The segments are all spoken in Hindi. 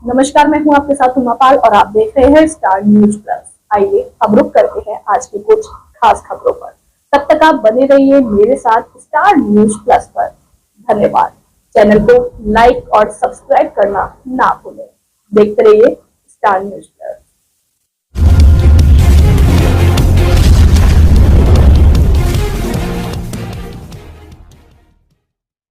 नमस्कार, मैं हूं आपके साथ उमापाल और आप देख रहे हैं स्टार न्यूज प्लस। आइए हम रुक करते हैं आज की कुछ खास खबरों पर। तब तक आप बने रहिए मेरे साथ स्टार न्यूज प्लस पर। धन्यवाद। चैनल को लाइक और सब्सक्राइब करना ना भूलें। देखते रहिए star news plus.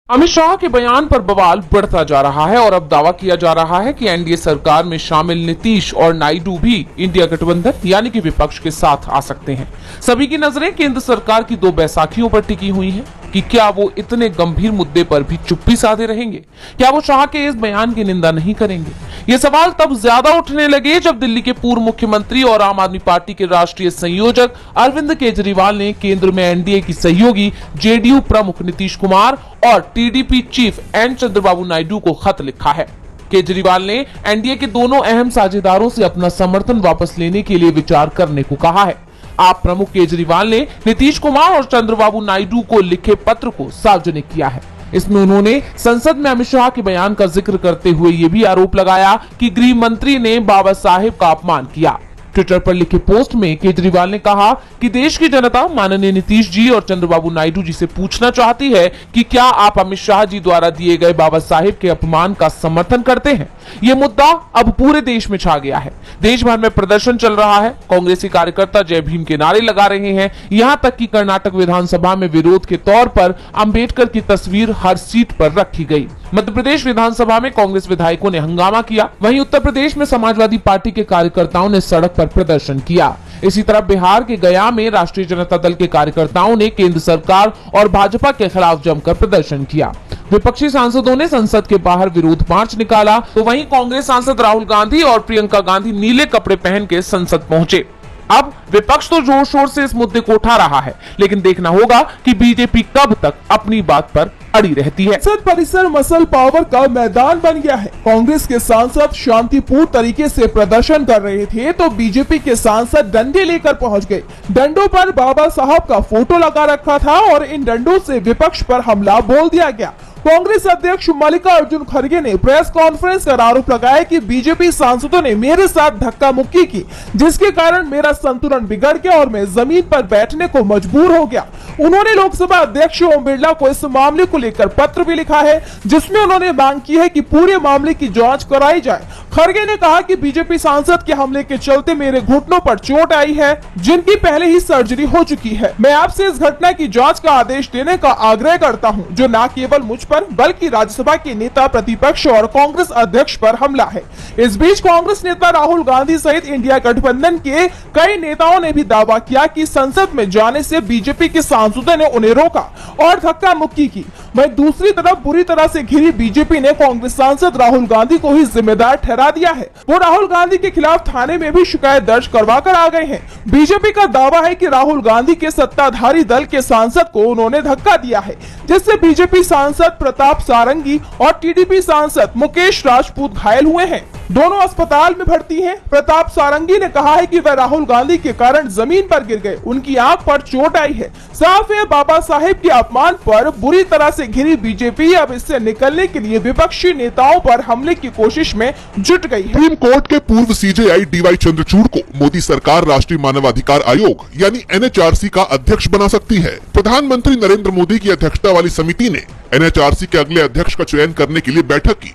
Amit Shah के बयान पर बवाल बढ़ता जा रहा है और अब दावा किया जा रहा है कि एनडीए सरकार में शामिल नीतीश और नायडू भी इंडिया गठबंधन यानी कि विपक्ष के साथ आ सकते हैं। सभी की नजरें केंद्र सरकार की 2 बैसाखियों पर टिकी हुई हैं कि क्या वो इतने गंभीर मुद्दे पर भी चुप्पी साधे रहेंगे? क्या वो शाह के इस बयान की निंदा नहीं करेंगे? ये सवाल तब ज्यादा उठने लगे जब दिल्ली के पूर्व मुख्यमंत्री और आम आदमी पार्टी के राष्ट्रीय संयोजक अरविंद केजरीवाल ने केंद्र में एनडीए की सहयोगी जेडीयू प्रमुख नीतीश कुमार और TDP chief N Chandrababu Naidu को खत लिखा है। केजरीवाल ने एनडीए के दोनों अहम साझेदारों से अपना समर्थन वापस लेने के लिए विचार करने को कहा है। आप प्रमुख केजरीवाल ने नीतीश कुमार और चंद्रबाबू नायडू को लिखे पत्र को सार्वजनिक किया है। इसमें उन्होंने संसद में अमित शाह के बयान का जिक्र करते हुए ये भी आरोप लगाया कि गृह मंत्री ने बाबा साहेब का अपमान किया। ट्विटर पर लिखे पोस्ट में केजरीवाल ने कहा कि देश की जनता माननीय नीतीश जी और चंद्रबाबू नायडू जी से पूछना चाहती है कि क्या आप अमित शाह जी द्वारा दिए गए बाबा साहेब के अपमान का समर्थन करते हैं? ये मुद्दा अब पूरे देश में छा गया है। देश भर में प्रदर्शन चल रहा है। कांग्रेसी कार्यकर्ता जय भीम के नारे लगा रहे हैं। यहाँ तक कि कर्नाटक विधानसभा में विरोध के तौर पर अंबेडकर की तस्वीर हर सीट पर रखी गई। मध्य प्रदेश विधानसभा में कांग्रेस विधायकों ने हंगामा किया। वहीं उत्तर प्रदेश में समाजवादी पार्टी के कार्यकर्ताओं ने सड़क पर प्रदर्शन किया। इसी तरह बिहार के गया में राष्ट्रीय जनता दल के कार्यकर्ताओं ने केंद्र सरकार और भाजपा के खिलाफ जमकर प्रदर्शन किया। विपक्षी सांसदों ने संसद के बाहर विरोध मार्च निकाला, तो वहीं कांग्रेस सांसद राहुल गांधी और प्रियंका गांधी नीले कपड़े पहन के संसद पहुंचे। अब विपक्ष तो जोर शोर से इस मुद्दे को उठा रहा है, लेकिन देखना होगा कि बीजेपी कब तक अपनी बात पर अड़ी रहती है। संसद परिसर मसल पावर का मैदान बन गया है। कांग्रेस के सांसद शांतिपूर्ण तरीके से प्रदर्शन कर रहे थे तो बीजेपी के सांसद डंडे लेकर पहुंच गए। डंडों पर बाबा साहब का फोटो लगा रखा था और इन डंडों से विपक्ष पर हमला बोल दिया गया। कांग्रेस अध्यक्ष मल्लिकार्जुन खड़गे ने प्रेस कॉन्फ्रेंस कर आरोप लगाया कि बीजेपी सांसदों ने मेरे साथ धक्का मुक्की की, जिसके कारण मेरा संतुलन बिगड़ गया और मैं जमीन पर बैठने को मजबूर हो गया। उन्होंने लोकसभा अध्यक्ष ओम बिरला को इस मामले को लेकर पत्र भी लिखा है, जिसमें उन्होंने मांग की है कि पूरे मामले की जांच कराई जाए। खड़गे ने कहा कि बीजेपी सांसद के हमले के चलते मेरे घुटनों पर चोट आई है, जिनकी पहले ही सर्जरी हो चुकी है। मैं आपसे इस घटना की जांच का आदेश देने का आग्रह करता हूं, जो न केवल मुझ पर बल्कि राज्यसभा के नेता, प्रतिपक्ष और कांग्रेस अध्यक्ष पर हमला है। इस बीच कांग्रेस नेता राहुल गांधी सहित इंडिया गठबंधन के कई नेताओं ने भी दावा किया कि संसद में जाने से बीजेपी के सांसदों ने उन्हें रोका और धक्का मुक्की की। वहीं दूसरी तरफ बुरी तरह से घिरी बीजेपी ने कांग्रेस सांसद राहुल गांधी को ही जिम्मेदार ठहरा दिया है। वो राहुल गांधी के खिलाफ थाने में भी शिकायत दर्ज करवा कर आ गए हैं। बीजेपी का दावा है कि राहुल गांधी के सत्ताधारी दल के सांसद को उन्होंने धक्का दिया है, जिससे बीजेपी सांसद प्रताप सारंगी और टीडीपी सांसद मुकेश राजपूत घायल हुए हैं। दोनों अस्पताल में भर्ती हैं। प्रताप सारंगी ने कहा है कि वह राहुल गांधी के कारण जमीन पर गिर गए, उनकी आंख पर चोट आई है। साफ है, बाबा साहेब के अपमान पर बुरी तरह से घिरी बीजेपी अब इससे निकलने के लिए विपक्षी नेताओं पर हमले की कोशिश में जुट गई है। सुप्रीम कोर्ट के पूर्व सीजेआई डीवाई चंद्रचूड़ को मोदी सरकार राष्ट्रीय मानवाधिकार आयोग यानी एनएचआरसी का अध्यक्ष बना सकती है। प्रधानमंत्री नरेंद्र मोदी की अध्यक्षता वाली समिति ने एनएचआरसी के अगले अध्यक्ष का चयन करने के लिए बैठक की।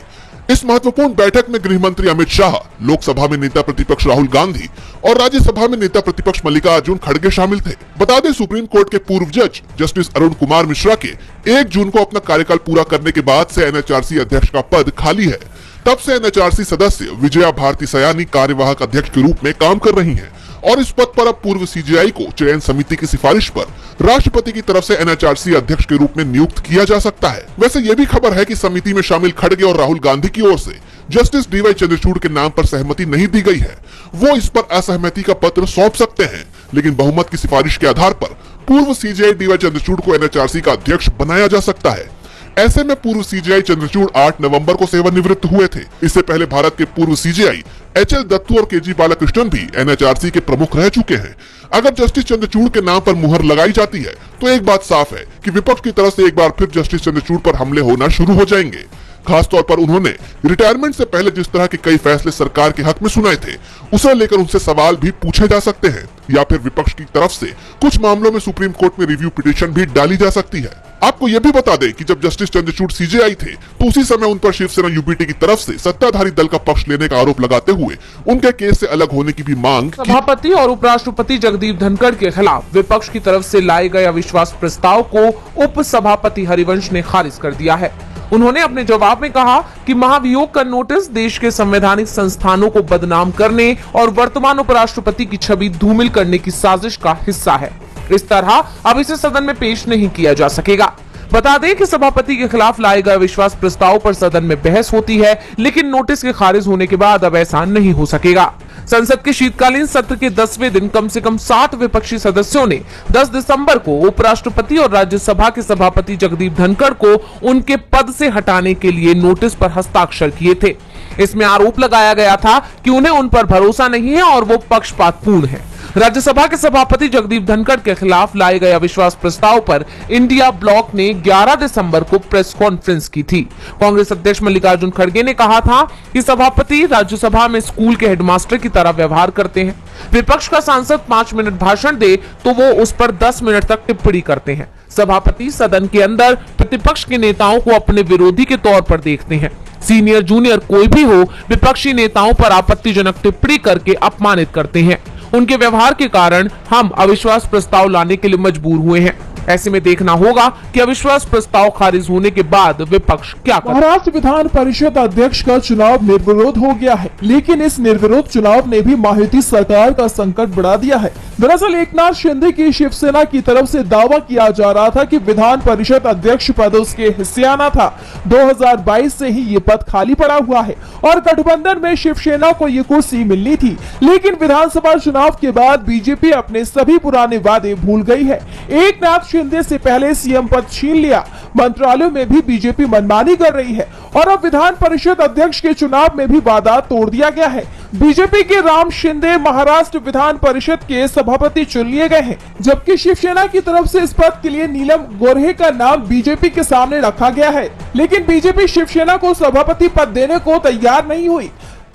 इस महत्वपूर्ण बैठक में गृह मंत्री अमित शाह, लोकसभा में नेता प्रतिपक्ष राहुल गांधी और राज्यसभा में नेता प्रतिपक्ष मल्लिकार्जुन खड़गे शामिल थे। बता दें, सुप्रीम कोर्ट के पूर्व जज जस्टिस अरुण कुमार मिश्रा के 1 जून को अपना कार्यकाल पूरा करने के बाद से एनएचआरसी अध्यक्ष का पद खाली है। तब से एनएचआरसी सदस्य विजया भारती सयानी कार्यवाहक अध्यक्ष के रूप में काम कर रही हैं और इस पद पर अब पूर्व सीजेआई को चयन समिति की सिफारिश पर राष्ट्रपति की तरफ से एनएचआरसी अध्यक्ष के रूप में नियुक्त किया जा सकता है। वैसे ये भी खबर है कि समिति में शामिल खड़गे और राहुल गांधी की ओर से जस्टिस डीवाई चंद्रचूड़ के नाम पर सहमति नहीं दी गई है। वो इस पर असहमति का पत्र सौंप सकते हैं, लेकिन बहुमत की सिफारिश के आधार पर पूर्व सीजेआई डीवाई चंद्रचूड़ को एनएचआरसी का अध्यक्ष बनाया जा सकता है। ऐसे में पूर्व सीजेआई चंद्रचूड़ 8 नवंबर को सेवानिवृत्त हुए थे। इससे पहले भारत के पूर्व सीजेआई एचएल दत्तू और केजी बालाकृष्णन भी एनएचआरसी के प्रमुख रह चुके हैं। अगर जस्टिस चंद्रचूड़ के नाम पर मुहर लगाई जाती है तो एक बात साफ है कि विपक्ष की तरफ से एक बार फिर जस्टिस चंद्रचूड़ पर हमले होना शुरू हो जाएंगे। खासतौर पर उन्होंने रिटायरमेंट से पहले जिस तरह के कई फैसले सरकार के हक में सुनाए थे, उसे लेकर उनसे सवाल भी पूछे जा सकते हैं या फिर विपक्ष की तरफ से कुछ मामलों में सुप्रीम कोर्ट में रिव्यू पिटीशन भी डाली जा सकती है। आपको यह भी बता दें कि जब जस्टिस चंद्रचूड़ सीजेआई थे तो उसी समय उन पर शिवसेना यूपीटी की तरफ से सत्ताधारी दल का पक्ष लेने का आरोप लगाते हुए उनके केस से अलग होने की भी मांग की। सभापति और उपराष्ट्रपति जगदीप धनखड़ के खिलाफ विपक्ष की तरफ से लाए गए अविश्वास प्रस्ताव को उप सभापति हरिवंश ने खारिज कर दिया है। उन्होंने अपने जवाब में कहा कि महाभियोग का नोटिस देश के संवैधानिक संस्थानों को बदनाम करने और वर्तमान उपराष्ट्रपति की छवि धूमिल करने की साजिश का हिस्सा है। इस तरह अब इसे सदन में पेश नहीं किया जा सकेगा। बता दें कि सभापति के खिलाफ लाए गए अविश्वास प्रस्ताव पर सदन में बहस होती है, लेकिन नोटिस के खारिज होने के बाद अब ऐसा नहीं हो सकेगा। संसद के शीतकालीन सत्र के 10वें दिन कम से कम 60 विपक्षी सदस्यों ने 10 दिसंबर को उपराष्ट्रपति और राज्यसभा के सभापति जगदीप धनखड़ को उनके पद से हटाने के लिए नोटिस पर हस्ताक्षर किए थे। इसमें आरोप लगाया गया था कि उन्हें उन पर भरोसा नहीं है और वो पक्षपातपूर्ण है। राज्यसभा के सभापति जगदीप धनखड़ के खिलाफ लाए गए अविश्वास प्रस्ताव पर इंडिया ब्लॉक ने 11 दिसंबर को प्रेस कॉन्फ्रेंस की थी। कांग्रेस अध्यक्ष मल्लिकार्जुन खड़गे ने कहा था कि सभापति राज्यसभा में स्कूल के हेडमास्टर की तरह व्यवहार करते हैं। विपक्ष का सांसद 5 मिनट भाषण दे तो वो उस पर 10 मिनट तक टिप्पणी करते हैं। सभापति सदन के अंदर प्रतिपक्ष के नेताओं को अपने विरोधी के तौर पर देखते हैं। सीनियर जूनियर कोई भी हो, विपक्षी नेताओं पर आपत्तिजनक टिप्पणी करके अपमानित करते हैं। उनके व्यवहार के कारण हम अविश्वास प्रस्ताव लाने के लिए मजबूर हुए हैं। ऐसे में देखना होगा कि अविश्वास प्रस्ताव खारिज होने के बाद विपक्ष क्या करे। महाराष्ट्र विधान परिषद अध्यक्ष का चुनाव निर्विरोध हो गया है, लेकिन इस निर्विरोध चुनाव ने भी महायुति सरकार का संकट बढ़ा दिया है। दरअसल एकनाथ शिंदे की शिवसेना की तरफ से दावा किया जा रहा था कि विधान परिषद अध्यक्ष पद उसके हिस्से आना था। 2022 से ही ये पद खाली पड़ा हुआ है और गठबंधन में शिवसेना को ये कुर्सी मिलनी थी, लेकिन विधानसभा चुनाव के बाद बीजेपी अपने सभी पुराने वादे भूल गई है। एकनाथ शिंदे से पहले सीएम पद छीन लिया, मंत्रालयों में भी बीजेपी मनमानी कर रही है और अब विधान परिषद अध्यक्ष के चुनाव में भी वादा तोड़ दिया गया है। बीजेपी के राम शिंदे महाराष्ट्र विधान परिषद के सभापति चुन लिए गए हैं, जबकि शिवसेना की तरफ से इस पद के लिए नीलम गोऱ्हे का नाम बीजेपी के सामने रखा गया है, लेकिन बीजेपी शिवसेना को सभापति पद देने को तैयार नहीं हुई।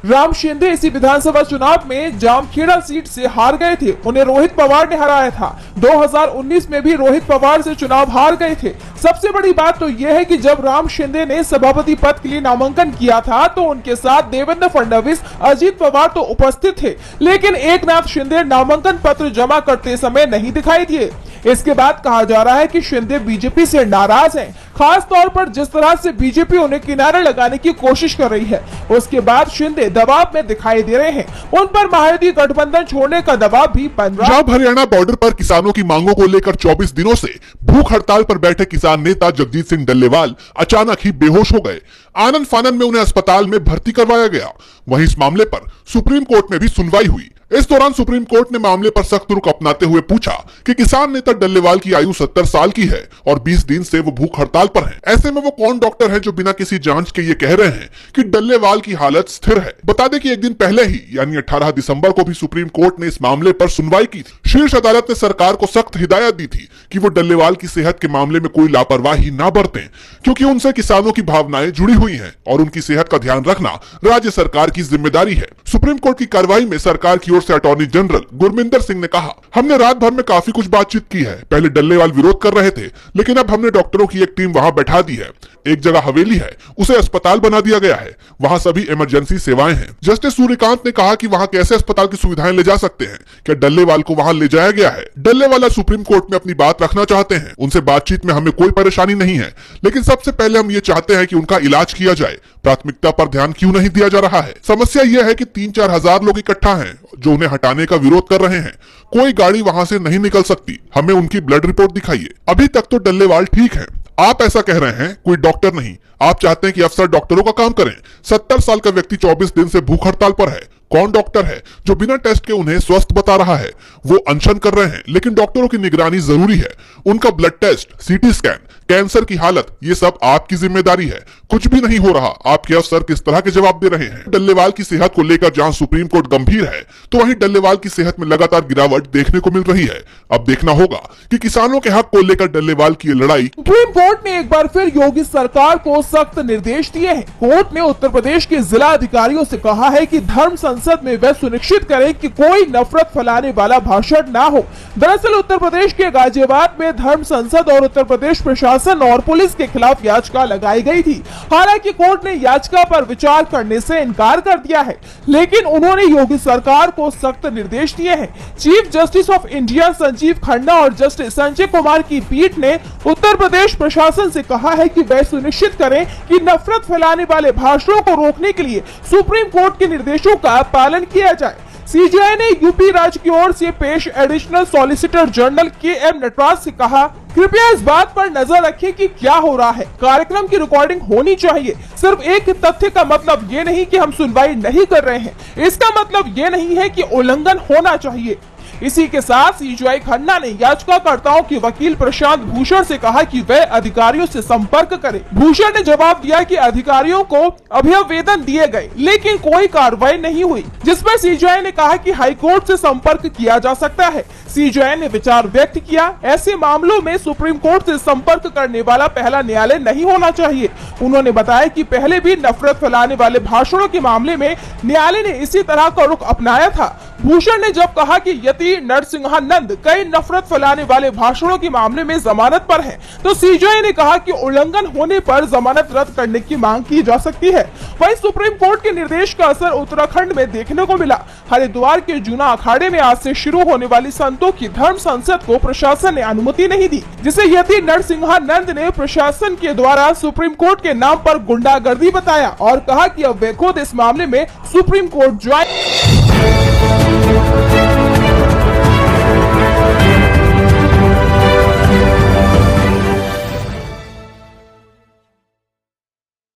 राम शिंदे इसी विधानसभा चुनाव में जामखेड़ा सीट से हार गए थे। उन्हें रोहित पवार ने हराया था। 2019 में भी रोहित पवार से चुनाव हार गए थे। सबसे बड़ी बात तो यह है कि जब राम शिंदे ने सभापति पद के लिए नामांकन किया था तो उनके साथ देवेंद्र फडणवीस, अजित पवार तो उपस्थित थे, लेकिन एकनाथ शिंदे नामांकन पत्र जमा करते समय नहीं दिखाई दिए। इसके बाद कहा जा रहा है कि शिंदे बीजेपी से नाराज हैं, खास तौर पर जिस तरह से बीजेपी उन्हें किनारे लगाने की कोशिश कर रही है। उसके बाद शिंदे दबाव में दिखाई दे रहे हैं। उन पर महायुति गठबंधन छोड़ने का दबाव भी बन रहा है। पंजाब हरियाणा बॉर्डर पर किसानों की मांगों को लेकर 24 दिनों से भूख हड़ताल पर बैठे किसान नेता जगजीत सिंह डल्लेवाल अचानक ही बेहोश हो गए। आनन फानन में उन्हें अस्पताल में भर्ती करवाया गया। वहीं इस मामले पर सुप्रीम कोर्ट में भी सुनवाई हुई। इस दौरान सुप्रीम कोर्ट ने मामले पर सख्त रुख अपनाते हुए पूछा कि किसान नेता डल्लेवाल की आयु 70 साल की है और 20 दिन से वो भूख हड़ताल पर हैं। ऐसे में वो कौन डॉक्टर हैं जो बिना किसी जांच के ये कह रहे हैं कि डल्लेवाल की हालत स्थिर है। बता दें कि एक दिन पहले ही यानी 18 दिसंबर को भी सुप्रीम कोर्ट ने इस मामले पर सुनवाई की थी। शीर्ष अदालत ने सरकार को सख्त हिदायत दी थी कि वो डल्लेवाल की सेहत के मामले में कोई लापरवाही न बरतें, क्योंकि उनसे किसानों की भावनाएं जुड़ी हुई हैं और उनकी सेहत का ध्यान रखना राज्य सरकार की जिम्मेदारी है। सुप्रीम कोर्ट की कार्रवाई में सरकार की ओर से अटॉर्नी जनरल गुरमिंदर सिंह ने कहा, हमने रात भर में काफी कुछ बातचीत की है। पहले डल्लेवाल विरोध कर रहे थे, लेकिन अब हमने डॉक्टरों की एक टीम वहां बैठा दी है। एक जगह हवेली है, उसे अस्पताल बना दिया गया है। वहां सभी इमरजेंसी सेवाएं हैं। जस्टिस सूर्यकांत ने कहा कि वहां कैसे अस्पताल की सुविधाएं ले जा सकते हैं। क्या डल्लेवाल को वहां ले जाया गया है? डल्लेवाल सुप्रीम कोर्ट में अपनी बात रखना चाहते हैं। उनसे बातचीत में हमें कोई परेशानी नहीं है, लेकिन सबसे पहले हम ये चाहते हैं कि उनका इलाज किया जाए। प्राथमिकता पर ध्यान क्यों नहीं दिया जा रहा है? समस्या यह है कि 3-4 हजार लोग इकट्ठा हैं जो उन्हें हटाने का विरोध कर रहे हैं। कोई गाड़ी वहां से नहीं निकल सकती। हमें उनकी ब्लड रिपोर्ट दिखाइए। अभी तक तो डल्लेवाल ठीक है। आप ऐसा कह रहे हैं, कोई डॉक्टर नहीं। आप चाहते हैं कि अफसर डॉक्टरों का काम करें। 70 साल का व्यक्ति 24 दिन से भूख हड़ताल पर है। कौन डॉक्टर है जो बिना टेस्ट के उन्हें स्वस्थ बता रहा है? वो अनशन कर रहे हैं, लेकिन डॉक्टरों की निगरानी जरूरी है। उनका blood test, CT scan, cancer की हालत, ये सब आपकी जिम्मेदारी है। कुछ भी नहीं हो रहा, आपके अफसर किस तरह के जवाब दे रहे हैं? डल्लेवाल की सेहत को लेकर जहां सुप्रीम कोर्ट गंभीर है, तो वहीं डल्लेवाल की सेहत में लगातार गिरावट देखने को मिल रही है। अब देखना होगा कि किसानों के हक को लेकर डल्लेवाल की ये लड़ाई। सुप्रीम कोर्ट ने एक बार फिर योगी सरकार को सख्त निर्देश दिए हैं। कोर्ट ने उत्तर प्रदेश के जिला अधिकारियों से कहा है कि धर्म संसद में वह सुनिश्चित करें कि कोई नफरत फैलाने वाला भाषण ना हो। दरअसल उत्तर प्रदेश के गाजियाबाद में धर्म संसद और उत्तर प्रदेश प्रशासन और पुलिस के खिलाफ याचिका लगाई गई थी। हालांकि कोर्ट ने याचिका पर विचार करने से इनकार कर दिया है, लेकिन उन्होंने योगी सरकार को सख्त निर्देश दिए हैं। Chief justice of India Sanjeev Khanna और जस्टिस संजय कुमार की पीठ ने उत्तर प्रदेश प्रशासन से कहा है कि वह सुनिश्चित करें कि नफरत फैलाने वाले भाषणों को रोकने के लिए सुप्रीम कोर्ट के निर्देशों का पालन किया जाए। सीजीआई ने यूपी राज्य की ओर से पेश additional solicitor general K M. Nataraj से कहा, कृपया इस बात पर नजर रखें कि क्या हो रहा है। कार्यक्रम की रिकॉर्डिंग होनी चाहिए। सिर्फ एक तथ्य का मतलब ये नहीं कि हम सुनवाई नहीं कर रहे हैं, इसका मतलब ये नहीं है कि उल्लंघन होना चाहिए। इसी के साथ सीजीआई खन्ना ने याचिकाकर्ताओं के वकील प्रशांत भूषण से कहा कि वह अधिकारियों से संपर्क करें। भूषण ने जवाब दिया कि अधिकारियों को अभ्यवेदन दिए गए, लेकिन कोई कार्रवाई नहीं हुई, जिस पर सीजीआई ने कहा कि हाईकोर्ट से संपर्क किया जा सकता है। सीजीआई ने विचार व्यक्त किया, ऐसे मामलों में सुप्रीम कोर्ट से संपर्क करने वाला पहला न्यायालय नहीं होना चाहिए। उन्होंने बताया कि पहले भी नफरत फैलाने वाले भाषणों के मामले में न्यायालय ने इसी तरह का रुख अपनाया था। भूषण ने जब कहा कि यति नरसिंहानंद कई नफरत फैलाने वाले भाषणों के मामले में जमानत पर है, तो सीजीआई ने कहा कि उल्लंघन होने पर जमानत रद्द करने की मांग की जा सकती है। वहीं सुप्रीम कोर्ट के निर्देश का असर उत्तराखंड में देखने को मिला। हरिद्वार के जूना अखाड़े में आज से शुरू होने वाली संतों की धर्म संसद को प्रशासन ने अनुमति नहीं दी, जिसे यति नरसिंहानंद ने प्रशासन के द्वारा सुप्रीम कोर्ट के नाम पर गुंडागर्दी बताया और कहा कि अब वे खुद इस मामले में सुप्रीम कोर्ट ज्वाइन